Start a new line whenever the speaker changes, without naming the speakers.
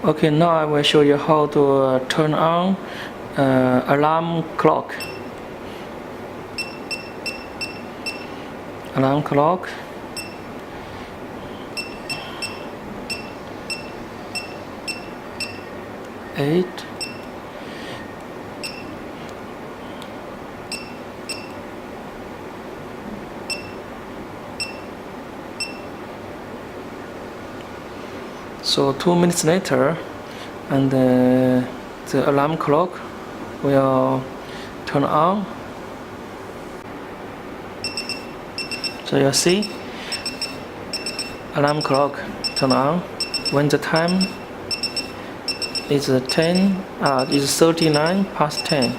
Okay, now I will show you how to turn on alarm clock. Alarm clock. Eight. So 2 minutes later, and the alarm clock will turn on. So you see, alarm clock turn on when the time is 39 past 10.